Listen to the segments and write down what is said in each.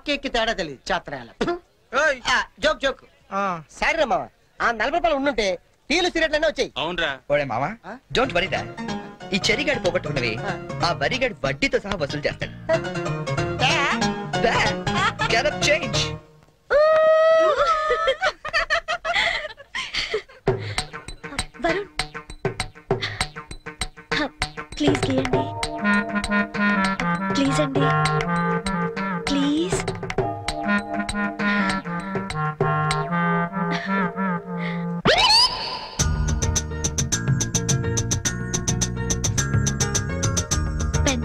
కాకి తేడా తెలియదు చాత్రాల జోక్ జోక్ సరే మామ ఆ 40 రూపాయలు ఉండుంటే టీలు సిగరెట్లనే వచ్చాయి. అవునరా ఓడే మామా డోంట్ వరీ దా. ఈ చెరిగాడు పోగొట్టుకున్నవి ఆ వరిగాడు వడ్డీతో సహా వసూలు చేస్తాడు. చేంజ్ వరుణ్ ప్లీజ్ గీయండి, ప్లీజ్ అండి, please. Pen.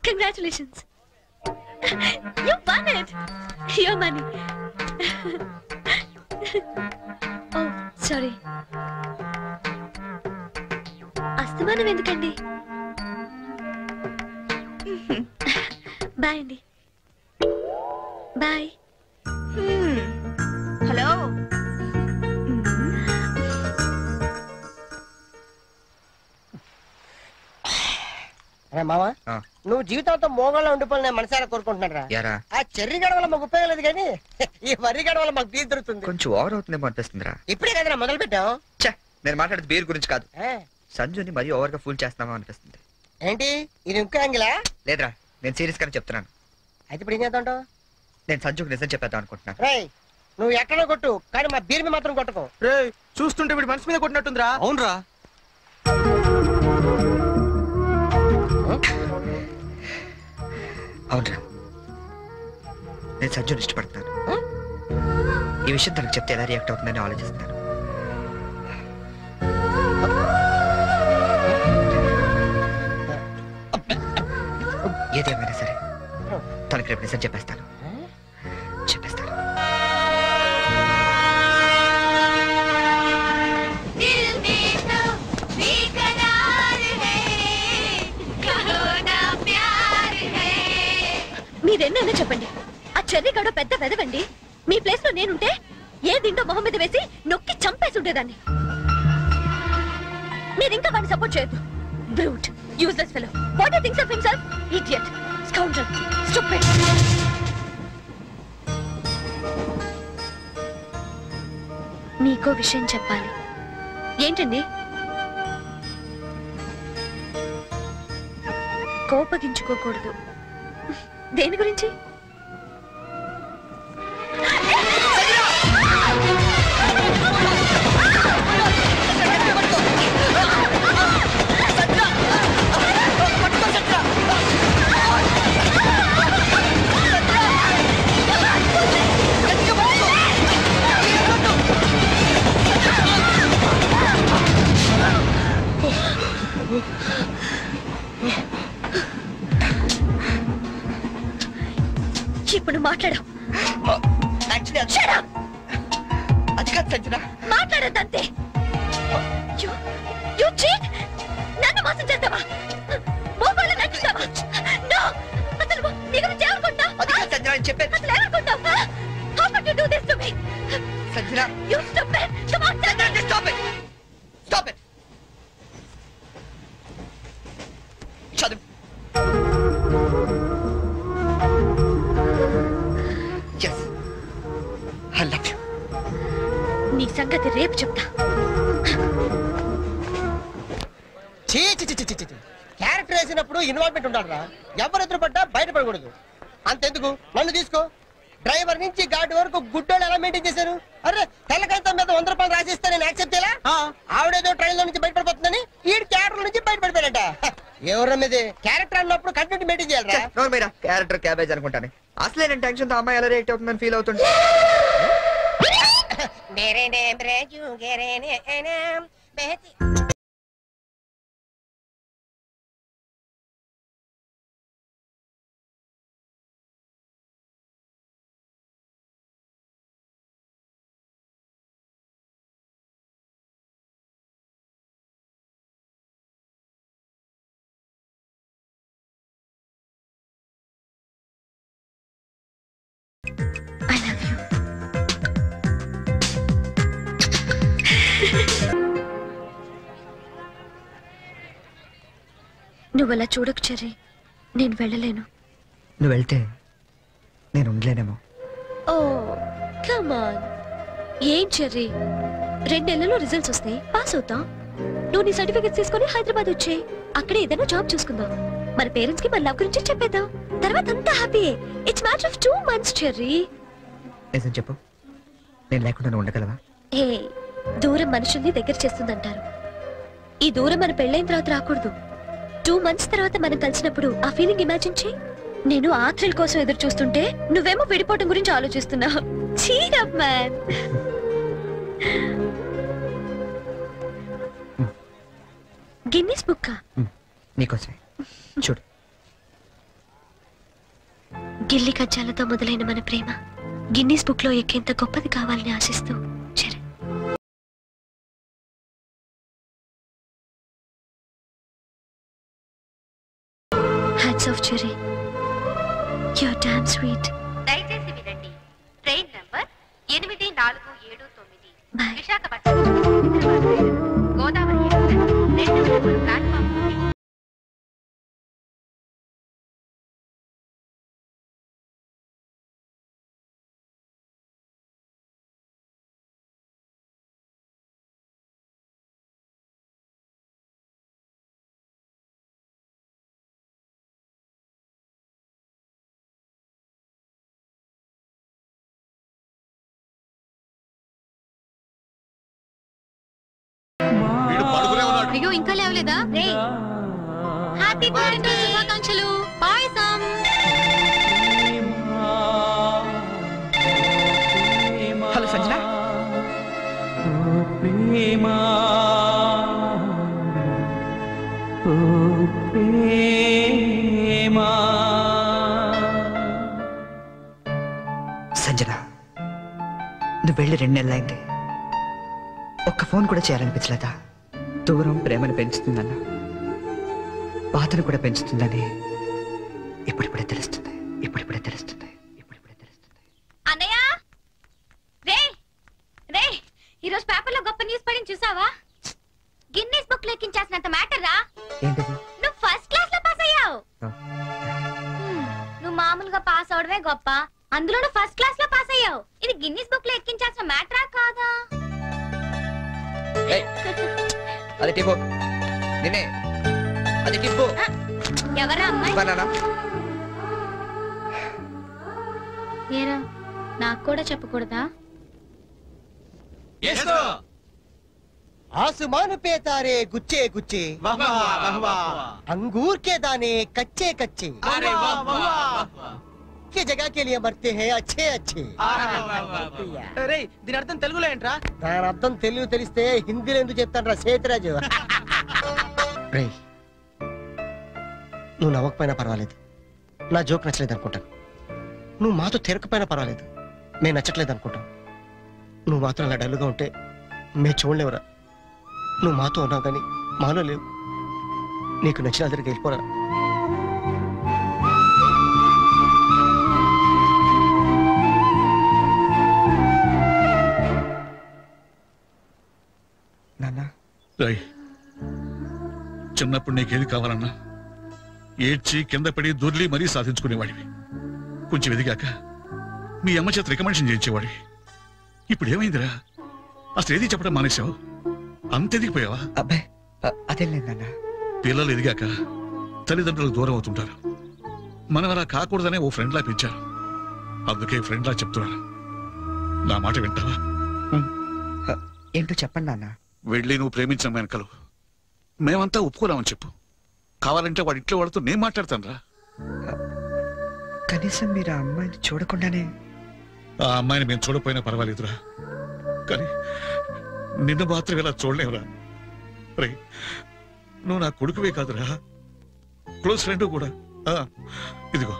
Congratulations. You won it. Your money. Oh, sorry. అస్తమానం ఎందుకండి? బాయ్ అండి. బాయ్. హలో అరే మామ నువ్వు జీవితంతో మోగంలో ఉండిపోయి నేను మనసారా కోరుకుంటున్నారా? ఆ చెర్రి గడ వల్ల మాకు ఉపయోగం లేదు కానీ ఈ వరి గడ వల్ల మాకు బీర్ దొరుకుతుంది. కొంచెం ఓవర్ అవుతుందేమో అనిపిస్తుందిరా. ఇప్పుడే కదా మొదలు పెట్టాం. నేను మాట్లాడేది బీర్ గురించి కాదు, సంజుని మరీ ఓవర్ గా ఫుల్ చేస్తున్నామా అనిపిస్తుంది. ఏంటి ఇది ఇంకో యాంగిలా? లేదురా, నేను సీరియస్ గానే చెప్తున్నాను. అయితే ఇప్పుడు ఏం చేద్దాం? నేను సంజుకు నిజం చెప్పేద్దాం అనుకుంటున్నాను. రేయ్ నువ్వు ఎక్కడో కొట్టు కానీ మా బీర్ మీద మాత్రం కొట్టకు. రేయ్ చూస్తుంటే వీడి మనసు మీద కొట్టినట్టుందిరా. అవునరా అవునరా, నేను సంజుని ఇష్టపడుతున్నాను. ఈ విషయం తనకు చెప్తే ఎలా రియాక్ట్ అవుతుందని ఆలోచిస్తున్నాను. ఏదేమైనా సరే తనకి రేపు నిజం చెప్పేస్తాను. మీరెన్నైనా చెప్పండి, ఆ చెర్రీ గడ పెద్ద వెదవండి. మీ ప్లేస్ లో నేనుంటే ఏ దిండో మొహం మీద వేసి నొక్కి చంపేసి ఉండేదాన్ని. మీరింకా వాడిని సపోర్ట్ చేయొద్దు. Brute, useless fellow, what he thinks of himself, idiot, scoundrel, stupid. నీకో విషయం చెప్పాలి. ఏంటండి? కోపగించుకోకూడదు. దేని గురించి? ఇప్పుడు మాట్లాడు. అది కాదు సంజన, మాట్లాడద్దంతే. నన్ను మోసం చేస్తావా? మోకాళ్ళు నచ్చుతావా? అసలు నీ గురించి ఏమనుకుంటావు? అది కాదు సంజన, నేను చెప్పేది. అసలు ఏమనుకుంటావు? How could you do this to me? Sanjana, you stupid. Come on, Sanjana, stop it. Stop it. Shut up. Yes, I love you. నీ సంగతి రేపు చెప్తా. క్యారెక్టర్ వేసినప్పుడు ఇన్వాల్వ్మెంట్ ఉండాలరా. ఎవరు ఎదురు పడ్డా బయటపడకూడదు. అంతెందుకు నన్ను తీసుకో. డ్రైవర్ నుంచి గార్డ్ వరకు గుడ్డోళ్ళు ఎలా మెయింటైన్ చేశారు? అరే తెల్లకాయతం మీద 100 రూపాయలు రాసిస్తే నేను యాక్సెప్ట్ చేయాలా? ఆవిడేదో ట్రైన్ లో నుంచి బయటపడిపోతుందని ఈ క్యారెక్టర్ నుంచి బయటపడిపోయారట. ఎవరి మీద క్యారెక్టర్ అన్నప్పుడు కంటిన్యూటీ మెయింటైన్ చేయాలరా. క్యారెక్టర్ క్యాబేజ్ అనుకుంటాను. అసలే నేను టెన్షన్ తో అమ్మాయి ఎలా రియాక్ట్ అవుతుందని ఫీల్ అవుతుంది. నువ్వు అలా చూడకు చెర్రీ, నేను వెళ్ళలేను. నువ్వు వెళ్తే నేను ఉండలేనేమో. ఓ కమాన్. ఏం చెర్రీ, 2 నెలల్లో రిజల్ట్స్ వస్తాయి, పాస్ అవుతాం. నువ్వు నీ సర్టిఫికెట్స్ తీసుకొని హైదరాబాద్ వచ్చే, అక్కడే ఏదైనా జాబ్ చూసుకుందాం. మన పేరెంట్స్ కి మన లవ్ గురించి చెప్పేద్దాం. తర్వాత అంతా హ్యాపీయే. It's matter of 2 months Cherry. నిజం చెప్పు, నేను లేకుండా నువ్వు ఉండగలవా? ఏ దూరం మనుషుల్ని దగ్గర చేస్తుందంటారు. ఈ దూరం మన పెళ్ళైన తర్వాత రాకూడదు. 2 months తర్వాత మనం కలిసినప్పుడు ఆ ఫీలింగ్ ఇమాజిన్ చేయి. నేను ఆ థ్రిల్ కోసం ఎదురు చూస్తుంటే నువ్వేమో విడిపోవటం గురించి ఆలోచిస్తున్నావు. Cheer up man. Guinness book నీకోసమే. చూడు, గిల్లి కజ్జాలతో మొదలైన మన ప్రేమ గిన్నీస్ బుక్ లో ఎక్కేంత గొప్పది కావాలని ఆశిస్తూ Charan. Hats off Cherry, you are damn sweet. దయచేసి వినండి. ట్రైన్ నంబర్ 8479 బాయ్. విశాఖపట్నం గోదావరి ఎక్స్ప్రెస్ 2వ నెంబర్ ప్లాట్ఫామ్ నుండి. అయ్యో ఇంకా లేవలేదా? హ్యాపీ బర్త్డే, శుభాకాంక్షలు. పాయసం. హలో సంజన. సంజన, నువ్వు వెళ్ళి 2 నెలలైంది. ఒక్క ఫోన్ కూడా చేయాలనిపించలేదా? దూరం ప్రేమను పెంచుతుందన్న, బాధను కూడా పెంచుతుందని ఇప్పుడిప్పుడే తెలుస్తుంది. అన్నయ్య, రే రే, ఈరోజు పేపర్లో గొప్ప న్యూస్ పడింది చూసావా? గిన్నీస్ బుక్ లో ఎక్కించాల్సినంత మ్యాటర్ రా. ఏంటది? నువ్వు ఫస్ట్ క్లాస్ లో పాస్ అయ్యావు. నువ్వు మామూలుగా పాస్ అవడమే గొప్ప, అందులో నువ్వు ఫస్ట్ క్లాస్ లో పాస్ అయ్యావు. ఇది గిన్నీస్ బుక్ లో ఎక్కించాల్సిన మ్యాటరా కాదా? అది టిప్పు, నిన్నే. అది టిప్పు. ఎవరా అమ్మాయి? ఏరా, నాకు కూడా చెప్పకూడదా? आसमान पे तारे गुच्छे गुच्छे, अंगूर के दाने कच्चे कच्चे, की जगह के लिए मरते हैं अच्छे अच्छे. దీని అర్థం తెలుగులో ఏంట్రా? దాని అర్థం తెలుగు తెలిస్తే హిందీలో ఎందుకు చెప్తాను సేతురాజు. రే, నువ్వు నవ్వకపోయినా పర్వాలేదు, నా జోక్ నచ్చలేదు అనుకుంటాను. నువ్వు మాతో తిరగకపోయినా పర్వాలేదు, మేము నచ్చట్లేదు అనుకుంటాం. నువ్వు మాత్రం అలా డల్లుగా ఉంటే మేము చూడలేవురా. నువ్వు మాతో ఉన్నావు కానీ మాలో లేవు. నీకు నచ్చిన దగ్గరికి వెళ్ళిపోరా. నాన్న, చిన్నప్పుడు నీకేది కావాలన్నా ఏడ్చి కింద పడి దొర్లి మరీ సాధించుకునేవాడివి. కొంచెం ఎదిగాక మీ అమ్మ చేత రికమెండేషన్ చేయించేవాడివి. ఇప్పుడు ఏమైందిరా? అసలు ఏది చెప్పడం మానేశావు? అంత ఎదిగిపోయావా? అబ్బాయి, అదేం లేదు నాన్న. పిల్లలు ఎదిగాక తల్లిదండ్రులకు దూరం అవుతుంటారు. మనం అలా కాకూడదనే ఓ ఫ్రెండ్లా పెంచారు. అందుకే ఫ్రెండ్లా చెప్తున్నాను. నా మాట వింటావా? ఏంటో చెప్పండి నాన్న. వెళ్ళి నువ్వు ప్రేమించిన వెనకలు మేమంతా ఒప్పుకోరామని చెప్పు. కావాలంటే వాడి ఇంట్లో వాడితో నేను మాట్లాడతాను రా. కనీసం మీరు ఆ అమ్మాయిని చూడకుండానే. ఆ అమ్మాయిని మేము చూడపోయినా పర్వాలేదురా, కానీ నిన్ను మాత్రం ఇలా చూడలేవురా. రే, నువ్వు నా కొడుకువే కాదురా, క్లోజ్ ఫ్రెండ్ కూడా. ఇదిగో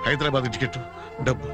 హైదరాబాద్ టికెట్, డబ్బు